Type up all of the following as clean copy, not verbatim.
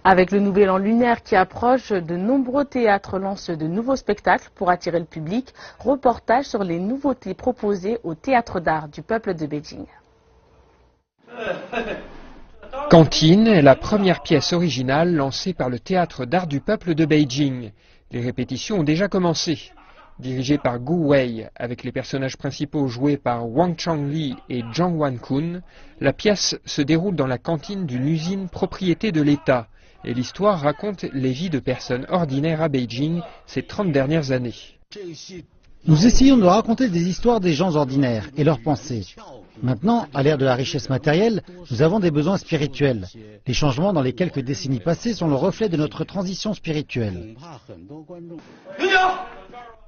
Avec le nouvel an lunaire qui approche, de nombreux théâtres lancent de nouveaux spectacles pour attirer le public. Reportage sur les nouveautés proposées au Théâtre d'art du peuple de Beijing. Cantine est la première pièce originale lancée par le Théâtre d'art du peuple de Beijing. Les répétitions ont déjà commencé. Dirigée par Gu Wei, avec les personnages principaux joués par Wang Changli et Zhang Wankun, la pièce se déroule dans la cantine d'une usine propriété de l'État. Et l'histoire raconte les vies de personnes ordinaires à Beijing ces 30 dernières années. Nous essayons de raconter des histoires des gens ordinaires et leurs pensées. Maintenant, à l'ère de la richesse matérielle, nous avons des besoins spirituels. Les changements dans les quelques décennies passées sont le reflet de notre transition spirituelle.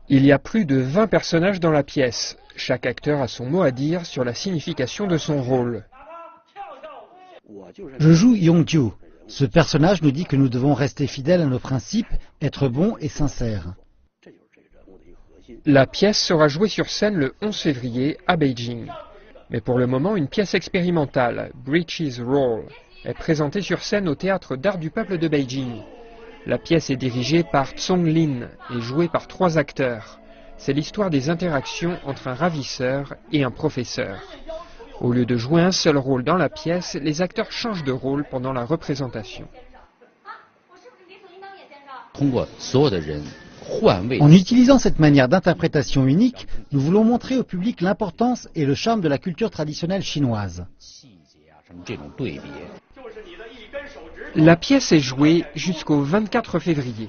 Il y a plus de 20 personnages dans la pièce. Chaque acteur a son mot à dire sur la signification de son rôle. Je joue Yongju. Ce personnage nous dit que nous devons rester fidèles à nos principes, être bons et sincères. La pièce sera jouée sur scène le 11 février à Beijing. Mais pour le moment, une pièce expérimentale, Breeches Roll, est présentée sur scène au Théâtre d'art du peuple de Beijing. La pièce est dirigée par Zhong Lin et jouée par 3 acteurs. C'est l'histoire des interactions entre un ravisseur et un professeur. Au lieu de jouer un seul rôle dans la pièce, les acteurs changent de rôle pendant la représentation. En utilisant cette manière d'interprétation unique, nous voulons montrer au public l'importance et le charme de la culture traditionnelle chinoise. La pièce est jouée jusqu'au 24 février.